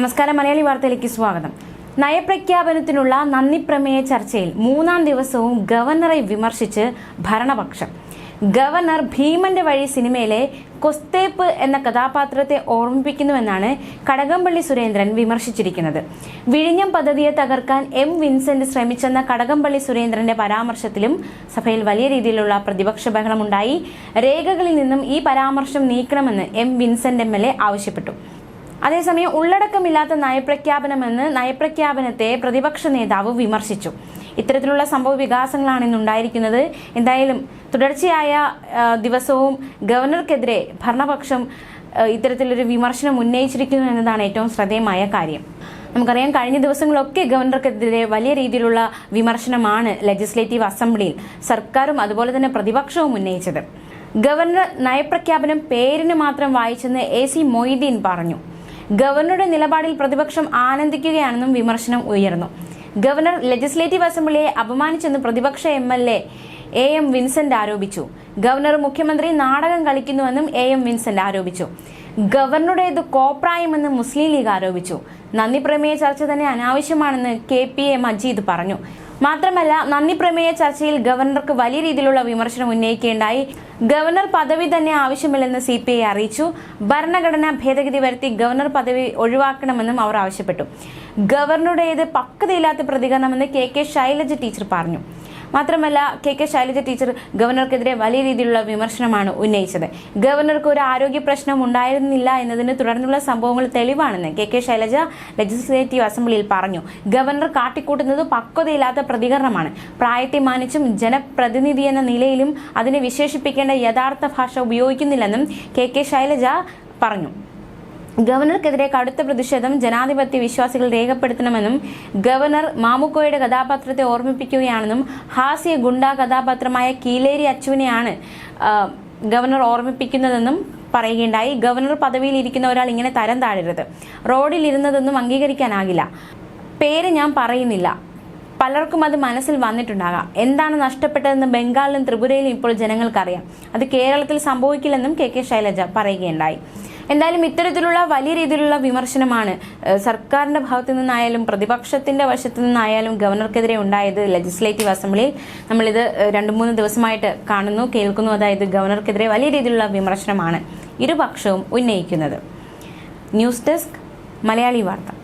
നമസ്കാരം. മലയാളി വാർത്തയിലേക്ക് സ്വാഗതം. നയപ്രഖ്യാപനത്തിനുള്ള നന്ദിപ്രമേയ ചർച്ചയിൽ മൂന്നാം ദിവസവും ഗവർണറെ വിമർശിച്ച് ഭരണപക്ഷം. ഗവർണർ ഭീമന്റെ വഴി സിനിമയിലെ കൊസ്തേപ്പ് എന്ന കഥാപാത്രത്തെ ഓർമ്മിപ്പിക്കുന്നുവെന്നാണ് കടകംപള്ളി സുരേന്ദ്രൻ വിമർശിച്ചിരിക്കുന്നത്. വിഴിഞ്ഞം പദ്ധതിയെ തകർക്കാൻ എം വിൻസെന്റ് ശ്രമിച്ചെന്ന കടകംപള്ളി സുരേന്ദ്രന്റെ പരാമർശത്തിലും സഭയിൽ വലിയ രീതിയിലുള്ള പ്രതിപക്ഷ ബഹളമുണ്ടായി. രേഖകളിൽ നിന്നും ഈ പരാമർശം നീക്കണമെന്ന് എം വിൻസെന്റ് MLA ആവശ്യപ്പെട്ടു. അതേസമയം ഉള്ളടക്കമില്ലാത്ത നയപ്രഖ്യാപനമെന്ന് നയപ്രഖ്യാപനത്തെ പ്രതിപക്ഷ നേതാവ് വിമർശിച്ചു. ഇത്തരത്തിലുള്ള സംഭവ വികാസങ്ങളാണ് ഇന്നുണ്ടായിരിക്കുന്നത്. എന്തായാലും തുടർച്ചയായ ദിവസവും ഗവർണർക്കെതിരെ ഭരണപക്ഷം ഇത്തരത്തിലൊരു വിമർശനം ഉന്നയിച്ചിരിക്കുന്നു എന്നതാണ് ഏറ്റവും ശ്രദ്ധേയമായ കാര്യം. നമുക്കറിയാം, കഴിഞ്ഞ ദിവസങ്ങളൊക്കെ ഗവർണർക്കെതിരെ വലിയ രീതിയിലുള്ള വിമർശനമാണ് ലെജിസ്ലേറ്റീവ് അസംബ്ലിയിൽ സർക്കാരും അതുപോലെ തന്നെ പ്രതിപക്ഷവും ഉന്നയിച്ചത്. ഗവർണർ നയപ്രഖ്യാപനം പേരിന് മാത്രം വായിച്ചെന്ന് AC മൊയ്തീൻ പറഞ്ഞു. ഗവർണറുടെ നിലപാടിൽ പ്രതിപക്ഷം ആനന്ദിക്കുകയാണെന്നും വിമർശനം ഉയർന്നു. ഗവർണർ ലെജിസ്ലേറ്റീവ് അസംബ്ലിയെ അപമാനിച്ചെന്ന് പ്രതിപക്ഷ MLA AM വിൻസെന്റ് ആരോപിച്ചു. ഗവർണർ മുഖ്യമന്ത്രി നാടകം കളിക്കുന്നുവെന്നും AM വിൻസെന്റ് ആരോപിച്ചു. ഗവർണറുടേത് കോപ്രായമെന്ന് മുസ്ലിം ലീഗ് ആരോപിച്ചു. നന്ദി പ്രമേയ ചർച്ച തന്നെ അനാവശ്യമാണെന്ന് KPA മജീദ് പറഞ്ഞു. മാത്രമല്ല, നന്ദി പ്രമേയ ചർച്ചയിൽ ഗവർണർക്ക് വലിയ രീതിയിലുള്ള വിമർശനം ഉന്നയിക്കുകയുണ്ടായി. ഗവർണർ പദവി തന്നെ ആവശ്യമില്ലെന്ന് CPI അറിയിച്ചു. ഭരണഘടനാ ഭേദഗതി വരുത്തി ഗവർണർ പദവി ഒഴിവാക്കണമെന്നും അവർ ആവശ്യപ്പെട്ടു. ഗവർണറുടേത് പക്വതയില്ലാത്ത പ്രതികരണമെന്ന് KK ശൈലജ ടീച്ചർ പറഞ്ഞു. മാത്രമല്ല, KK ശൈലജ ടീച്ചർ ഗവർണർക്കെതിരെ വലിയ രീതിയിലുള്ള വിമർശനമാണ് ഉന്നയിച്ചത്. ഗവർണർക്ക് ഒരു ആരോഗ്യ പ്രശ്നം ഉണ്ടായിരുന്നില്ല എന്നതിന് തുടർന്നുള്ള സംഭവങ്ങൾ തെളിവാണെന്ന് KK ശൈലജ ലെജിസ്ലേറ്റീവ് അസംബ്ലിയിൽ പറഞ്ഞു. ഗവർണർ കാട്ടിക്കൂട്ടുന്നത് പക്വതയില്ലാത്ത പ്രതികരണമാണ്. പ്രായത്തെ മാനിച്ചും ജനപ്രതിനിധി എന്ന നിലയിലും അതിനെ വിശേഷിപ്പിക്കേണ്ട യഥാർത്ഥ ഭാഷ ഉപയോഗിക്കുന്നില്ലെന്നും KK ശൈലജ പറഞ്ഞു. ഗവർണർക്കെതിരെ കടുത്ത പ്രതിഷേധം ജനാധിപത്യ വിശ്വാസികൾ രേഖപ്പെടുത്തണമെന്നും ഗവർണർ മാമുക്കോയുടെ കഥാപാത്രത്തെ ഓർമ്മിപ്പിക്കുകയാണെന്നും ഹാസ്യ ഗുണ്ടാ കഥാപാത്രമായ കീലേരി അച്ചുവിനെയാണ് ഗവർണർ ഓർമ്മിപ്പിക്കുന്നതെന്നും പറയുകയുണ്ടായി. ഗവർണർ പദവിയിൽ ഇരിക്കുന്ന ഒരാൾ ഇങ്ങനെ തരം താഴരുത്. റോഡിൽ ഇരുന്നതൊന്നും അംഗീകരിക്കാനാകില്ല. പേര് ഞാൻ പറയുന്നില്ല. പലർക്കും അത് മനസ്സിൽ വന്നിട്ടുണ്ടാകാം. എന്താണ് നഷ്ടപ്പെട്ടതെന്ന് ബംഗാളിലും ത്രിപുരയിലും ഇപ്പോൾ ജനങ്ങൾക്കറിയാം. അത് കേരളത്തിൽ സംഭവിക്കില്ലെന്നും KK ശൈലജ പറയുകയുണ്ടായി. എന്തായാലും ഇത്തരത്തിലുള്ള വലിയ രീതിയിലുള്ള വിമർശനമാണ് സർക്കാരിന്റെ ഭാഗത്തു നിന്നായാലും പ്രതിപക്ഷത്തിന്റെ വശത്തു നിന്നായാലും ഗവർണർക്കെതിരെ ഉണ്ടായത് ലെജിസ്ലേറ്റീവ് അസംബ്ലിയിൽ. നമ്മളിത് 2-3 ദിവസമായിട്ട് കാണുന്നു, കേൾക്കുന്നു. അതായത് ഗവർണർക്കെതിരെ വലിയ രീതിയിലുള്ള വിമർശനമാണ് ഇരുപക്ഷവും ഉന്നയിക്കുന്നത്. ന്യൂസ് ഡെസ്ക്, മലയാളി വാർത്ത.